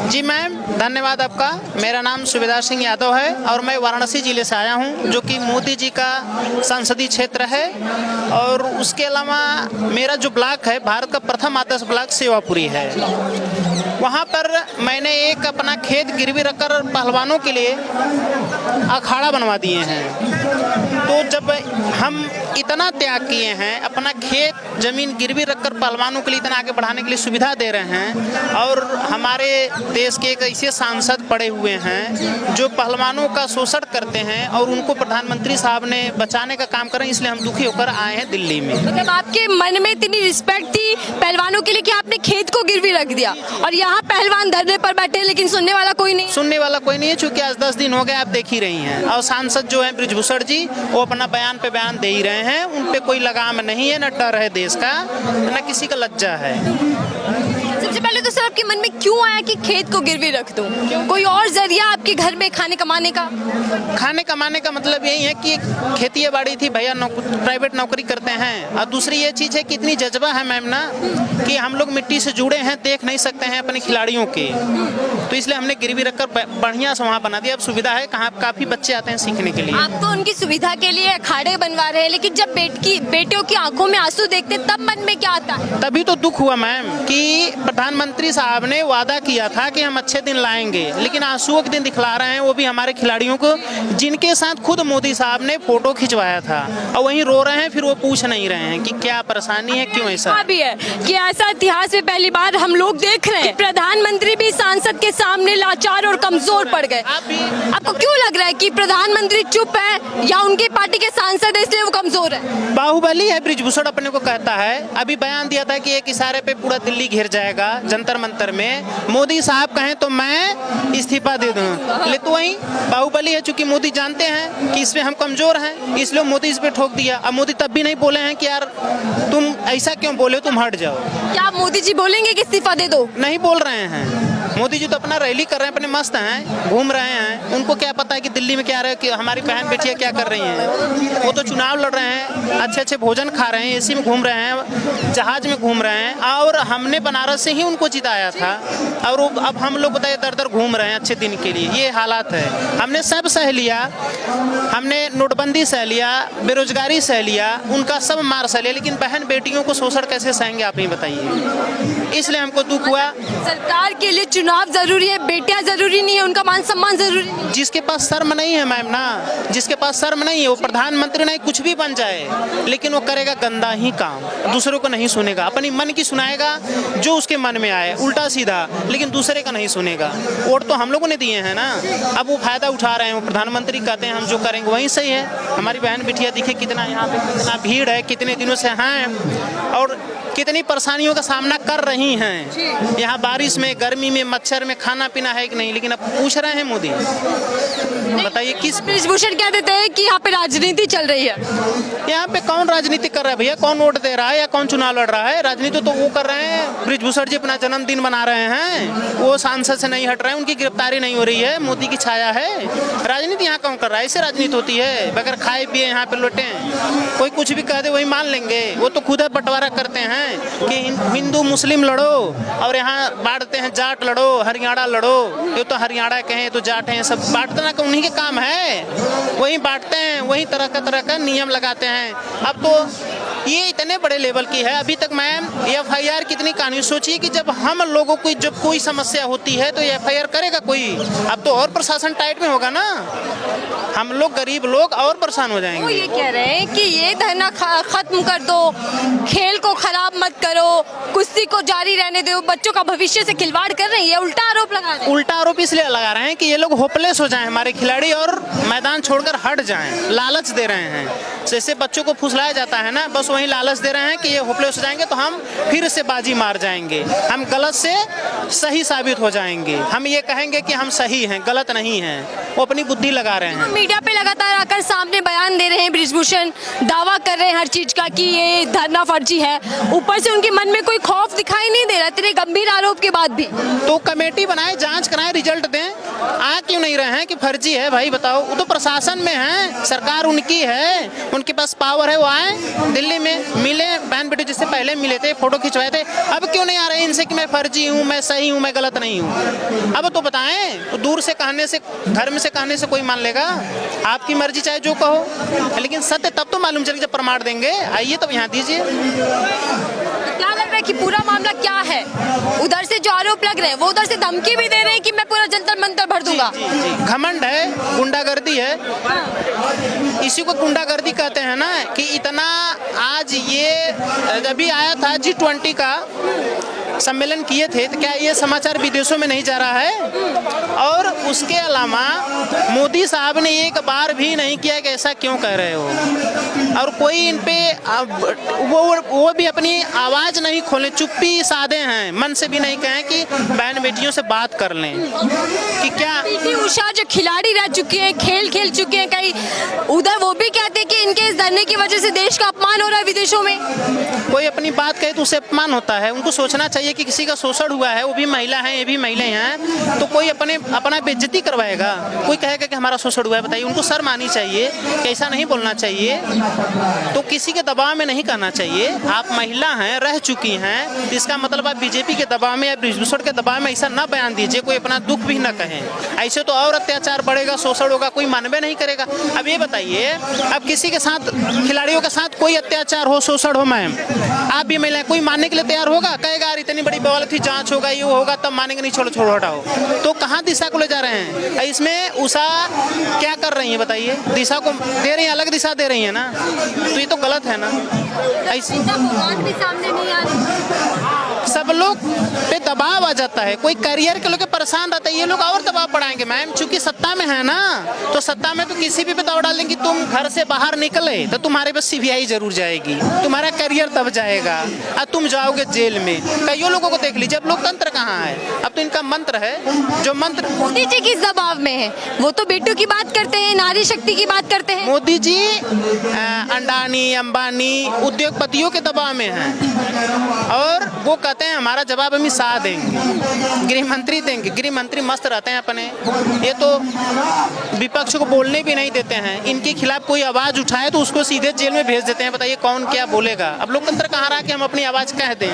जी ma'am, धन्यवाद आपका। मेरा नाम सुबेदार सिंह यादव है और मैं वाराणसी जिले से आया हूं, जो कि मोदी जी का संसदीय क्षेत्र है। और उसके अलावा मेरा जो ब्लॉक है, भारत का प्रथम आदर्श ब्लॉक सेवापुरी है। वहाँ पर मैंने एक अपना खेत गिरवी रखकर पहलवानों के लिए अखाड़ा बनवा दिए हैं। तो जब हम इतना त्याग किए हैं, अपना खेत जमीन गिरवी रखकर पहलवानों के लिए इतना आगे बढ़ाने के लिए सुविधा दे रहे हैं, और हमारे देश के एक ऐसे सांसद पड़े हुए हैं जो पहलवानों का शोषण करते हैं और उनको प्रधानमंत्री साहब ने बचाने का काम कर रहे हैं, इसलिए हम दुखी होकर आए हैं दिल्ली में। मतलब आपके मन में इतनी रिस्पेक्ट थी पहलवानों के लिए कि आपने खेत को गिरवी रख दिया, और यहाँ पहलवान धरने पर बैठे लेकिन सुनने वाला कोई नहीं। सुनने वाला कोई नहीं है, चूंकि आज 10 दिन हो गए, आप देख ही रही हैं। और सांसद जो है बृजभूषण जी, वो अपना बयान पे बयान दे ही रहे हैं। उन पे कोई लगाम नहीं है, न डर है देश का, न किसी का लज्जा है। सबसे पहले तो सर आपके मन में क्यों आया कि खेत को गिरवी रख दूं? कोई और जरिया आपके घर में खाने कमाने का? खाने कमाने का मतलब यही है कि खेती बाड़ी थी, भैया प्राइवेट नौकरी करते हैं। और दूसरी ये चीज़ है कि इतनी जज्बा है मैम ना, कि हम लोग मिट्टी से जुड़े हैं, देख नहीं सकते हैं अपने खिलाड़ियों के, तो इसलिए हमने गिरवी रखकर बढ़िया से वहाँ बना दिया। अब सुविधा है, कहाँ काफ़ी बच्चे आते हैं सीखने के लिए। आप तो उनकी सुविधा के लिए अखाड़े बनवा रहे हैं, लेकिन जब बेटियों की आंखों में आंसू देखते तब मन में क्या आता है? तभी तो दुख हुआ मैम कि प्रधानमंत्री साहब ने वादा किया था कि हम अच्छे दिन लाएंगे, लेकिन आंसुओं के दिन दिखला रहे हैं, वो भी हमारे खिलाड़ियों को, जिनके साथ खुद मोदी साहब ने फोटो खिंचवाया था, और वहीं रो रहे हैं। फिर वो पूछ नहीं रहे हैं कि क्या परेशानी है, क्यों ऐसा भी है कि ऐसा इतिहास में पहली बार हम लोग देख रहे हैं, प्रधानमंत्री भी सांसद के सामने लाचार और कमजोर पड़ गए। आपको क्यों लग रहा है कि प्रधानमंत्री चुप है, या उनकी पार्टी के सांसद है इसलिए वो कमजोर है? बाहुबली है बृजभूषण अपने को कहता है। अभी बयान दिया था कि एक इशारे पे पूरा दिल्ली घिर जाएगा जंतर मंतर में। मोदी साहब कहें तो मैं इस्तीफा दे दूं, ले तो वही बाहुबली है। चूंकि मोदी जानते हैं कि इसमें हम कमजोर हैं, इसलिए मोदी इस पे ठोक दिया। अब मोदी तब भी नहीं बोले हैं कि यार तुम ऐसा क्यों बोले, तुम हट जाओ। क्या मोदी जी बोलेंगे कि इस्तीफा दे दो? नहीं बोल रहे हैं। मोदी जी तो अपना रैली कर रहे हैं, अपने मस्त हैं, घूम रहे हैं। उनको क्या पता है कि दिल्ली में क्या रहे, कि हमारी बहन बेटियां क्या कर रही हैं। वो तो चुनाव लड़ रहे हैं, अच्छे अच्छे भोजन खा रहे हैं, एसी में घूम रहे हैं, जहाज में घूम रहे हैं। और हमने बनारस से ही उनको जिताया था, और अब हम लोग बताइए दर दर घूम रहे हैं अच्छे दिन के लिए। ये हालात है। हमने सब सह लिया, हमने नोटबंदी सह लिया, बेरोजगारी सह लिया, उनका सब मार सह लिया, लेकिन बहन बेटियों को शोषण कैसे सहेंगे आप ही बताइए। इसलिए हमको दुख हुआ। सरकार के लिए चुनाव जरूरी है, बेटियां जरूरी नहीं है, उनका मान सम्मान जरूरी नहीं है। जिसके पास शर्म नहीं है मैम ना, जिसके पास शर्म नहीं है, वो प्रधानमंत्री नहीं कुछ भी बन जाए, लेकिन वो करेगा गंदा ही काम, दूसरों को नहीं सुनेगा, अपनी मन की सुनाएगा जो उसके मन में आए, उल्टा सीधा, लेकिन दूसरे का नहीं सुनेगा। वोट तो हम लोगों ने दिए हैं ना, अब वो फायदा उठा रहे हैं। वो प्रधानमंत्री कहते हैं हम जो करेंगे वही सही है। हमारी बहन बिटिया दिखे कितना यहाँ पे कितना भीड़ है, कितने दिनों से हैं, और कितनी परेशानियों का सामना कर रही हैं। यहाँ बारिश में, गर्मी में, मच्छर में खाना पीना है कि नहीं, लेकिन अब पूछ रहे हैं मोदी। बताइए किस बृजभूषण कह देते हैं कि यहाँ पे राजनीति चल रही है। यहाँ पे कौन राजनीति कर रहा है भैया? कौन वोट दे रहा है या कौन चुनाव लड़ रहा है? राजनीति तो वो कर रहे हैं, बृजभूषण जी अपना जन्मदिन मना रहे हैं, वो सांसद से नहीं हट रहे हैं, उनकी गिरफ्तारी नहीं हो रही है, मोदी की छाया है। राजनीति यहाँ कौन कर रहा है? इससे राजनीति होती है? बगैर खाए पिए यहाँ पे लौटे, कोई कुछ भी कह दे वही मान लेंगे। वो तो खुद बंटवारा करते हैं कि हिंदू मुस्लिम लड़ो, और यहाँ बांटते हैं जाट लड़ो, हरियाणा लड़ो। ये तो हरियाणा के हैं तो जाट हैं, सब बांटना का उन्हीं के काम है, वही बांटते हैं, वही तरह का नियम लगाते हैं। अब तो ये इतने बड़े लेवल की है। अभी तक मैम FIR कितनी कहानी सोचिए कि जब हम लोगों को जब कोई समस्या होती है तो FIR करेगा कोई। अब तो और प्रशासन टाइट में होगा ना, हम लोग गरीब लोग और परेशान हो जाएंगे। वो ये कह रहे हैं कि ये धरना खत्म कर दो, खेल को खराब मत करो, कुश्ती को जारी रहने दो, बच्चों का भविष्य से खिलवाड़ कर रहे हैं, ये उल्टा आरोप लगा रहे हैं। उल्टा आरोप इसलिए लगा रहे हैं कि ये लोग होपलेस हो जाएं हमारे खिलाड़ी, और मैदान छोड़कर हट जाएं। लालच दे रहे हैं, जैसे बच्चों को फुसलाया जाता है ना, बस वही लालच दे रहे हैं कि ये होपलेस हो जाएंगे तो हम फिर से बाजी मार जाएंगे, हम गलत से सही साबित हो जाएंगे, हम ये कहेंगे कि हम सही हैं, गलत नहीं हैं। वो अपनी बुद्धि लगा रहे हैं। मीडिया पे लगातार आकर सामने बयान दे रहे हैं बृजभूषण, दावा कर रहे हैं हर चीज का कि ये धरना फर्जी है, ऊपर से उनके मन में कोई खौफ दिखाई नहीं दे रहा इतने गंभीर आरोप के बाद भी। तो कमेटी बनाए, जांच कराएं, रिजल्ट दें, आ क्यों नहीं रहे हैं कि फर्जी है भाई? बताओ, वो तो प्रशासन में है, सरकार उनकी है, उनके पास पावर है, वो आए दिल्ली में मिले, बहन बेटी जिससे पहले मिले थे, फोटो खिंचवाए थे, अब क्यों नहीं आ रहे इनसे कि मैं फर्जी हूँ, मैं सही हूँ, मैं गलत नहीं हूँ? अब तो बताएं। तो दूर से कहने से, घर में से कहने से कोई मान लेगा? आपकी मर्जी, चाहे जो कहो, लेकिन सत्य तब तो मालूम चलेगा जब प्रमाण देंगे। आइए तब यहाँ दीजिए। क्या लग रहा है कि पूरा मामला क्या है? उधर से जो आरोप लग रहे हैं वो उधर से धमकी भी दे रहे हैं कि मैं पूरा जंतर मंतर भर दूंगा। जी, घमंड है, गुंडागर्दी है, इसी को गुंडागर्दी कहते हैं ना। कि इतना आज ये अभी आया था G20 का सम्मेलन किए थे, तो क्या ये समाचार विदेशों में नहीं जा रहा है? और उसके अलावा मोदी साहब ने एक बार भी नहीं किया कि ऐसा क्यों कह रहे हो, और कोई इन पे वो भी अपनी आवाज नहीं खोले, चुप्पी साधे हैं, मन से भी नहीं कहें कि बहन बेटियों से बात कर लें कि क्या। पीटी उषा जो खिलाड़ी रह चुकी है, खेल चुके हैं कई, उधर वो भी कहते हैं कि इनके इस धरने की वजह से देश का अपमान हो रहा है विदेशों में। कोई अपनी बात कहे तो उसे अपमान होता है। उनको सोचना चाहिए कि किसी का शोषण हुआ है, वो भी महिला है, ये भी महिलाएं हैं, तो कोई अपना बेइज्जती करवाएगा, कोई कहेगा कि हमारा शोषण हुआ है? बताइए, उनको शर्म आनी चाहिए कि ऐसा नहीं बोलना चाहिए। तो किसी के दबाव में नहीं करना चाहिए। आप महिला हैं, रह चुकी हैं, तो इसका मतलब आप बीजेपी के दबाव में या ब्रिजभूषण के दबाव में ऐसा न बयान दीजिए, कोई अपना दुख भी न कहें। ऐसे तो और अत्याचार बढ़ेगा, शोषण होगा, कोई मानवे नहीं करेगा। अब ये बताइए, अब किसी के साथ, खिलाड़ियों के साथ कोई अत्याचार हो, शोषण हो, मैम, आप भी महिला, कोई मानने के लिए तैयार होगा? कहेगा यार इतनी बड़ी बवाल थी, जांच होगा, ये होगा, तब मानेंगे नहीं, छोड़ो हटाओ। तो कहाँ दिशा को ले जा रहे हैं? इसमें उषा क्या कर रही है बताइए? दिशा को दे रही है, अलग दिशा दे रही है ना, तो ये तो गलत है ना। ऐसे भी सामने नहीं आ रही, सब लोग पे दबाव आ जाता है, कोई करियर के लोग परेशान रहता है, ये लोग और दबाव पड़ाएंगे मैम, चूंकि सत्ता में है ना, तो सत्ता में तो किसी भी पे दबाव डाल देंगे। तुम घर से बाहर निकले तो तुम्हारे पास CBI जरूर जाएगी, तुम्हारा करियर तब जाएगा, और तुम जाओगे जेल में। कईयों लोगों को देख लीजिए, अब लोकतंत्र कहाँ है? अब तो इनका मंत्र है, जो मंत्र। मोदी जी किस दबाव में है? वो तो बेटू की बात करते हैं, नारी शक्ति की बात करते हैं। मोदी जी अंडानी, अंबानी, उद्योगपतियों के दबाव में हैं, और वो कहते हैं हमारा जवाब अमित शाह देंगे, गृह मंत्री देंगे। गृह मंत्री मस्त रहते हैं अपने, ये तो विपक्ष को बोलने भी नहीं देते हैं। इनके खिलाफ कोई आवाज उठाए तो उसको सीधे जेल में भेज देते हैं। बताइए कौन क्या बोलेगा? अब लोकतंत्र कहाँ रहा कि हम अपनी आवाज कह दें,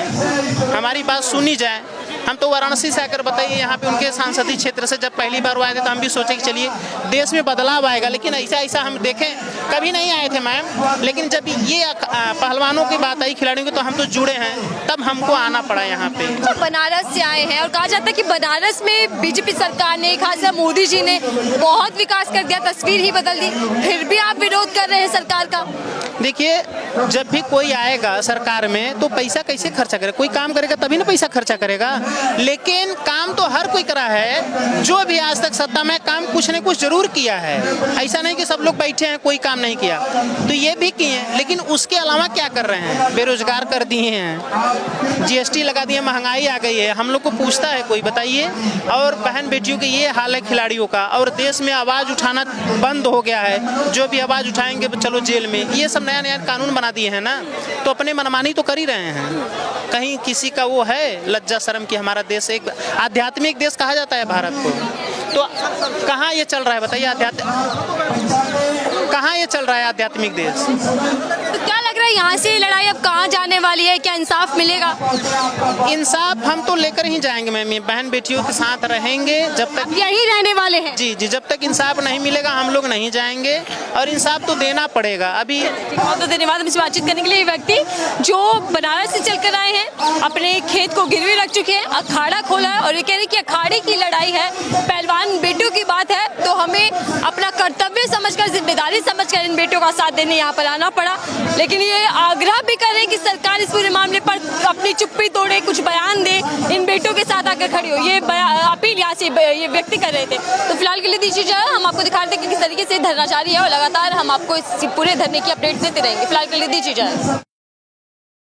हमारी बात सुनी जाए। हम तो वाराणसी से आकर बताइए, यहाँ पे उनके सांसदीय क्षेत्र से जब पहली बार वो आए थे तो हम भी सोचे कि चलिए देश में बदलाव आएगा, लेकिन ऐसा हम देखें कभी नहीं आए थे मैम। लेकिन जब ये पहलवानों की बात आई, खिलाड़ियों की, तो हम तो जुड़े हैं, तब हमको आना पड़ा यहाँ पे। तो बनारस से आए हैं, और कहा जाता है कि बनारस में बीजेपी सरकार ने, खासकर मोदी जी ने बहुत विकास कर दिया, तस्वीर ही बदल दी, फिर भी आप विरोध कर रहे हैं सरकार का। देखिए, जब भी कोई आएगा सरकार में तो पैसा कैसे खर्चा करेगा? कोई काम करेगा तभी ना पैसा खर्चा करेगा। लेकिन काम तो हर कोई करा है, जो भी आज तक सत्ता में काम कुछ न कुछ जरूर किया है। ऐसा नहीं कि सब लोग बैठे हैं कोई काम नहीं किया, तो ये भी किए हैं। लेकिन उसके अलावा क्या कर रहे हैं? बेरोजगार कर दिए हैं, GST लगा दिए, महंगाई आ गई है। हम लोग को पूछता है कोई? बताइए। और बहन बेटियों की ये हाल है, खिलाड़ियों का। और देश में आवाज उठाना बंद हो गया है, जो भी आवाज उठाएंगे चलो जेल में। ये सब नया नया कानून बना दिए हैं ना, तो अपने मनमानी तो कर ही रहे हैं। कहीं किसी का वो है लज्जा शर्म कि हमारा देश एक आध्यात्मिक देश कहा जाता है भारत को, तो कहाँ ये चल रहा है बताइए? कहाँ ये चल रहा है आध्यात्मिक देश? तो क्या लग रहा है यहाँ से लड़ाई अब कहाँ जाने वाली है? क्या इंसाफ मिलेगा? इंसाफ हम तो लेकर ही जाएंगे मैम, बहन बेटियों के साथ रहेंगे जब तक। यही रहने वाले हैं? जी, जब तक इंसाफ नहीं मिलेगा हम लोग नहीं जाएंगे, और इंसाफ तो देना पड़ेगा। अभी बहुत धन्यवाद हमसे बातचीत करने के लिए। व्यक्ति जो बनारस से चलकर आए हैं, अपने खेत को गिरवी रख चुके हैं, अखाड़ा खोला है, और ये कह रहे कि अखाड़े की लड़ाई है, पहलवान बेटियों की बात है, तो हमें अपना कर्तव्य समझकर, जिम्मेदारी समझकर इन बेटियों का साथ देने यहाँ पर आना पड़ा। लेकिन ये आग्रह भी करें कि सरकार इस पूरे मामले पर अपनी चुप्पी तोड़े, कुछ बयान दे, इन बेटियों के साथ आकर खड़ी हो, ये अपील यहाँ से ये व्यक्ति कर रहे थे। तो फिलहाल के लिए दीजिए जाए, हम आपको दिखा दें कि किस तरीके से धरना जारी है, और लगातार हम आपको इस पूरे धरने की अपडेट देते रहेंगे। फिलहाल के लिए दीजिए जाए।